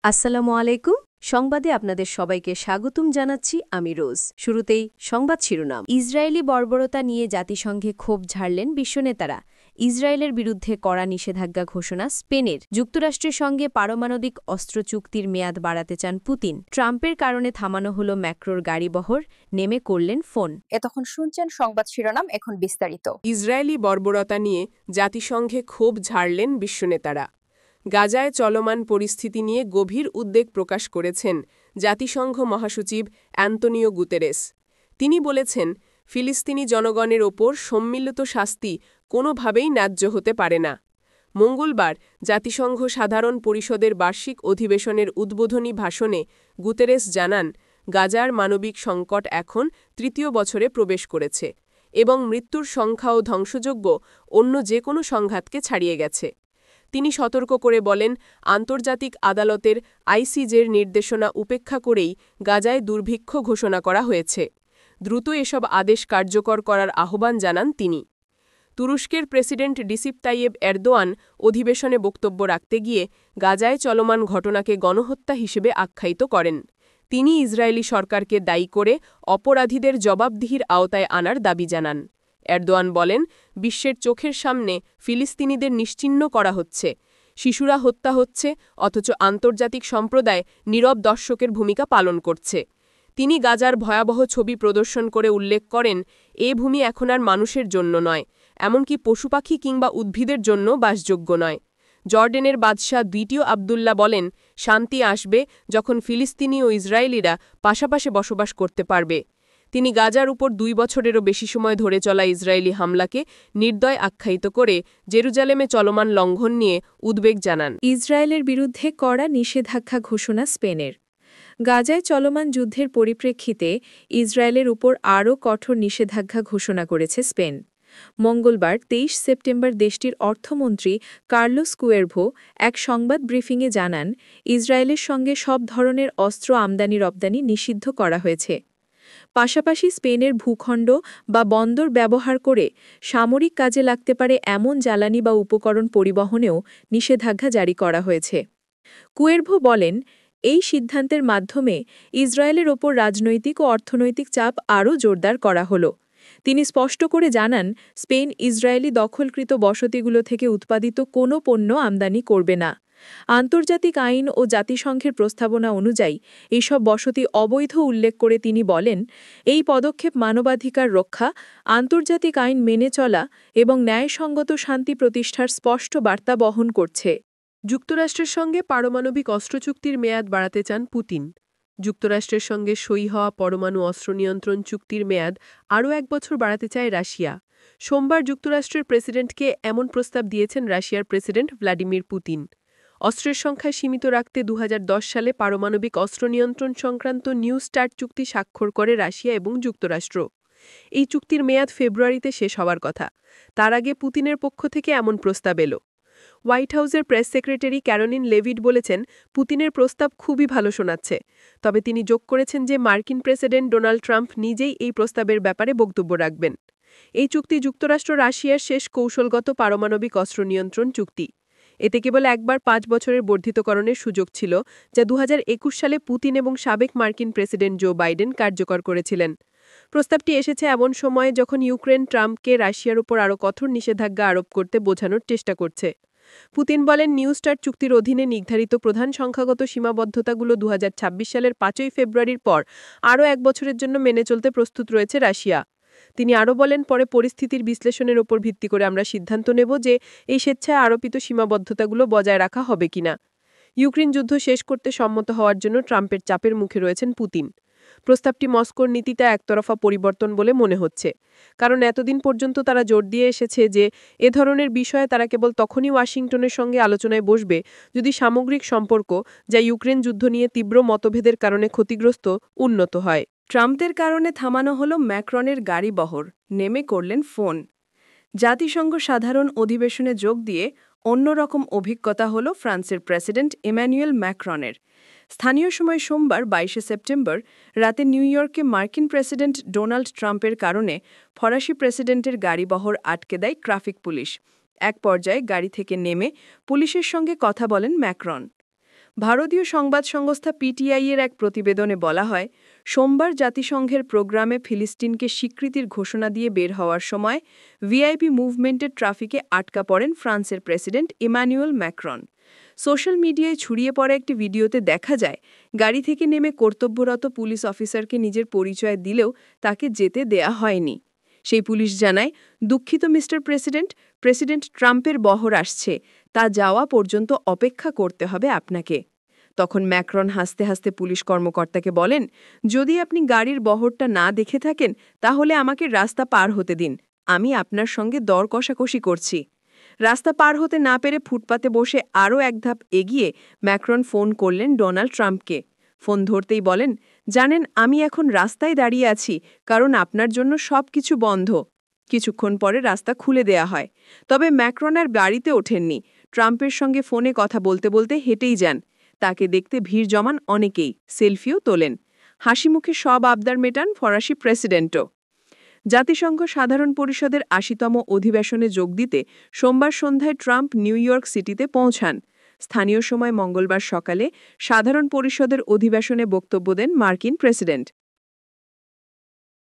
আসসালামু আলাইকুম। সংবাদে আপনাদের সবাইকে স্বাগতম জানাচ্ছি আমি রোজ। শুরুতেই সংবাদ শিরোনাম। ইসরায়েলি বর্বরতা নিয়ে জাতিসংঘে ক্ষোভ ঝাড়লেন বিশ্বনেতারা। ইসরায়েলের বিরুদ্ধে কড়া নিষেধাজ্ঞা ঘোষণা স্পেনের। যুক্তরাষ্ট্রের সঙ্গে পারমাণবিক অস্ত্র চুক্তির মেয়াদ বাড়াতে চান পুতিন। ট্রাম্পের কারণে থামানো হলো ম্যাক্রোর গাড়িবহর, নেমে করলেন ফোন। এতক্ষণ শুনছেন সংবাদ শিরোনাম, এখন বিস্তারিত। ইসরায়েলি বর্বরতা নিয়ে জাতিসংঘে ক্ষোভ ঝাড়লেন বিশ্বনেতারা। গাজায় চলমান পরিস্থিতি নিয়ে গভীর উদ্বেগ প্রকাশ করেছেন জাতিসংঘ মহাসচিব অ্যান্তোনিও গুতেরেস। তিনি বলেছেন, ফিলিস্তিনি জনগণের ওপর সম্মিলিত শাস্তি কোনোভাবেই ন্যায্য হতে পারে না। মঙ্গলবার জাতিসংঘ সাধারণ পরিষদের বার্ষিক অধিবেশনের উদ্বোধনী ভাষণে গুতেরেস জানান, গাজার মানবিক সংকট এখন তৃতীয় বছরে প্রবেশ করেছে এবং মৃত্যুর সংখ্যা ও ধ্বংসযজ্ঞ অন্য যে কোনো সংঘাতকে ছাড়িয়ে গেছে। তিনি সতর্ক করে বলেন, আন্তর্জাতিক আদালতের আইসিজের নির্দেশনা উপেক্ষা করেই গাজায় দুর্ভিক্ষ ঘোষণা করা হয়েছে। দ্রুত এসব আদেশ কার্যকর করার আহ্বান জানান তিনি। তুরস্কের প্রেসিডেন্ট রিসিপ তাইয়েব এরদোয়ান অধিবেশনে বক্তব্য রাখতে গিয়ে গাজায় চলমান ঘটনাকে গণহত্যা হিসেবে আখ্যায়িত করেন। তিনি ইসরায়েলি সরকারকে দায়ী করে অপরাধীদের জবাবদিহির আওতায় আনার দাবি জানান। এরদোয়ান বলেন, বিশ্বের চোখের সামনে ফিলিস্তিনিদের নিশ্চিহ্ন করা হচ্ছে, শিশুরা হত্যা হচ্ছে, অথচ আন্তর্জাতিক সম্প্রদায় নীরব দর্শকের ভূমিকা পালন করছে। তিনি গাজার ভয়াবহ ছবি প্রদর্শন করে উল্লেখ করেন, এ ভূমি এখন আর মানুষের জন্য নয়, এমনকি পশুপাখি কিংবা উদ্ভিদের জন্য বাসযোগ্য নয়। জর্ডেনের বাদশাহ দ্বিতীয় আবদুল্লাহ বলেন, শান্তি আসবে যখন ফিলিস্তিনি ও ইসরায়েলিরা পাশাপাশি বসবাস করতে পারবে। তিনি গাজার উপর 2 বছরেরও বেশি সময় ধরে চলা ইসরায়েলি হামলাকে নির্দয় আখ্যায়িত করে জেরুজালেমে চলমান লঙ্ঘন নিয়ে উদ্বেগ জানান। ইসরায়েলের বিরুদ্ধে কড়া নিষেধাজ্ঞা ঘোষণা স্পেনের। গাজায় চলমান যুদ্ধের পরিপ্রেক্ষিতে ইসরায়েলের উপর আরও কঠোর নিষেধাজ্ঞা ঘোষণা করেছে স্পেন। মঙ্গলবার 23 সেপ্টেম্বর দেশটির অর্থমন্ত্রী কার্লোস কুয়েরভো এক সংবাদ ব্রিফিংয়ে জানান, ইসরায়েলের সঙ্গে সব ধরনের অস্ত্র আমদানি-রপ্তানি নিষিদ্ধ করা হয়েছে। পাশাপাশি স্পেনের ভূখণ্ড বা বন্দর ব্যবহার করে সামরিক কাজে লাগতে পারে এমন জ্বালানি বা উপকরণ পরিবহনেও নিষেধাজ্ঞা জারি করা হয়েছে। কুয়েরভো বলেন, এই সিদ্ধান্তের মাধ্যমে ইসরায়েলের ওপর রাজনৈতিক ও অর্থনৈতিক চাপ আরও জোরদার করা হলো। তিনি স্পষ্ট করে জানান, স্পেন ইসরায়েলি দখলকৃত বসতিগুলো থেকে উৎপাদিত কোনো পণ্য আমদানি করবে না। আন্তর্জাতিক আইন ও জাতিসংঘের প্রস্তাবনা অনুযায়ী এসব বসতি অবৈধ উল্লেখ করে তিনি বলেন, এই পদক্ষেপ মানবাধিকার রক্ষা, আন্তর্জাতিক আইন মেনে চলা এবং ন্যায়সঙ্গত শান্তি প্রতিষ্ঠার স্পষ্ট বার্তা বহন করছে। যুক্তরাষ্ট্রের সঙ্গে পারমাণবিক অস্ত্র চুক্তির মেয়াদ বাড়াতে চান পুতিন। যুক্তরাষ্ট্রের সঙ্গে সই হওয়া পরমাণু অস্ত্র নিয়ন্ত্রণ চুক্তির মেয়াদ আরও 1 বছর বাড়াতে চায় রাশিয়া। সোমবার যুক্তরাষ্ট্রের প্রেসিডেন্টকে এমন প্রস্তাব দিয়েছেন রাশিয়ার প্রেসিডেন্ট ভ্লাদিমির পুতিন। অস্ত্রের সংখ্যা সীমিত রাখতে 2010 সালে পারমাণবিক অস্ত্র নিয়ন্ত্রণ সংক্রান্ত নিউ স্টার্ট চুক্তি স্বাক্ষর করে রাশিয়া এবং যুক্তরাষ্ট্র। এই চুক্তির মেয়াদ ফেব্রুয়ারিতে শেষ হওয়ার কথা। তার আগে পুতিনের পক্ষ থেকে এমন প্রস্তাব এলো। হোয়াইট হাউসের প্রেস সেক্রেটারি ক্যারোলিন লেভিট বলেছেন, পুতিনের প্রস্তাব খুবই ভালো শোনাচ্ছে। তবে তিনি যোগ করেছেন যে মার্কিন প্রেসিডেন্ট ডোনাল্ড ট্রাম্প নিজেই এই প্রস্তাবের ব্যাপারে বক্তব্য রাখবেন। এই চুক্তি যুক্তরাষ্ট্র রাশিয়ার শেষ কৌশলগত পারমাণবিক অস্ত্র নিয়ন্ত্রণ চুক্তি। এতে কেবল একবার 5 বছরের বর্ধিতকরণের সুযোগ ছিল, যা 2021 সালে পুতিন এবং সাবেক মার্কিন প্রেসিডেন্ট জো বাইডেন কার্যকর করেছিলেন। প্রস্তাবটি এসেছে এমন সময়ে যখন ইউক্রেন ট্রাম্পকে রাশিয়ার উপর আরও কঠোর নিষেধাজ্ঞা আরোপ করতে বোঝানোর চেষ্টা করছে। পুতিন বলেন, নিউ স্টার্ট চুক্তির অধীনে নির্ধারিত প্রধান সংখ্যাগত সীমাবদ্ধতাগুলো 2026 সালের 5 ফেব্রুয়ারির পর আরও 1 বছরের জন্য মেনে চলতে প্রস্তুত রয়েছে রাশিয়া। তিনি আরও বলেন, পরে পরিস্থিতির বিশ্লেষণের ওপর ভিত্তি করে আমরা সিদ্ধান্ত নেব যে এই স্বেচ্ছায় আরোপিত সীমাবদ্ধতাগুলো বজায় রাখা হবে কিনা। ইউক্রেন যুদ্ধ শেষ করতে সম্মত হওয়ার জন্য ট্রাম্পের চাপের মুখে রয়েছেন পুতিন। প্রস্তাবটি মস্কোর নীতিতে একতরফা পরিবর্তন বলে মনে হচ্ছে, কারণ এতদিন পর্যন্ত তারা জোর দিয়ে এসেছে যে এ ধরনের বিষয়ে তারা কেবল তখনই ওয়াশিংটনের সঙ্গে আলোচনায় বসবে যদি সামগ্রিক সম্পর্ক, যা ইউক্রেন যুদ্ধ নিয়ে তীব্র মতভেদের কারণে ক্ষতিগ্রস্ত, উন্নত হয়। ট্রাম্পের কারণে থামানো হলো ম্যাক্রনের গাড়িবহর, নেমে করলেন ফোন। জাতিসংঘ সাধারণ অধিবেশনে যোগ দিয়ে অন্যরকম অভিজ্ঞতা হল ফ্রান্সের প্রেসিডেন্ট ইম্যানুয়েল ম্যাক্রনের। স্থানীয় সময় সোমবার 22 সেপ্টেম্বর রাতে নিউ ইয়র্কে মার্কিন প্রেসিডেন্ট ডোনাল্ড ট্রাম্পের কারণে ফরাসি প্রেসিডেন্টের গাড়িবহর আটকে দেয় ট্রাফিক পুলিশ। এক পর্যায়ে গাড়ি থেকে নেমে পুলিশের সঙ্গে কথা বলেন ম্যাক্রন। ভারতীয় সংবাদ সংস্থা পিটিআই-এর এক প্রতিবেদনে বলা হয়, সোমবার জাতিসংঘের প্রোগ্রামে ফিলিস্তিনকে স্বীকৃতির ঘোষণা দিয়ে বের হওয়ার সময় ভিআইপি মুভমেন্টের ট্রাফিকে আটকা পড়েন ফ্রান্সের প্রেসিডেন্ট ইমানুয়েল ম্যাক্রন। সোশ্যাল মিডিয়ায় ছড়িয়ে পড়া একটি ভিডিওতে দেখা যায়, গাড়ি থেকে নেমে কর্তব্যরত পুলিশ অফিসারকে নিজের পরিচয় দিলেও তাকে যেতে দেয়া হয়নি। সেই পুলিশ জানায়, দুঃখিত মিস্টার প্রেসিডেন্ট ট্রাম্পের বহর আসছে, তা যাওয়া পর্যন্ত অপেক্ষা করতে হবে আপনাকে। তখন ম্যাক্রন হাসতে হাসতে পুলিশ কর্মকর্তাকে বলেন, যদি আপনি গাড়ির বহরটা না দেখে থাকেন তাহলে আমাকে রাস্তা পার হতে দিন, আমি আপনার সঙ্গে দর কষাকষি করছি। রাস্তা পার হতে না পেরে ফুটপাতে বসে আরও এক ধাপ এগিয়ে ম্যাক্রন ফোন করলেন ডোনাল্ড ট্রাম্পকে। ফোন ধরতেই বলেন, জানেন আমি এখন রাস্তায় দাঁড়িয়ে আছি কারণ আপনার জন্য সব কিছু বন্ধ। কিছুক্ষণ পরে রাস্তা খুলে দেয়া হয়। তবে ম্যাক্রন আর গাড়িতে ওঠেননি, ট্রাম্পের সঙ্গে ফোনে কথা বলতে বলতে হেঁটেই যান। তাকে দেখতে ভিড় জমান অনেকেই, সেলফিও তোলেন। হাসি মুখে সব আবদার মেটান ফরাসি প্রেসিডেন্টও। জাতিসংঘ সাধারণ পরিষদের ৮০তম অধিবেশনে যোগ দিতে সোমবার সন্ধ্যায় ট্রাম্প নিউ ইয়র্ক সিটিতে পৌঁছান। স্থানীয় সময় মঙ্গলবার সকালে সাধারণ পরিষদের অধিবেশনে বক্তব্য দেন মার্কিন প্রেসিডেন্ট।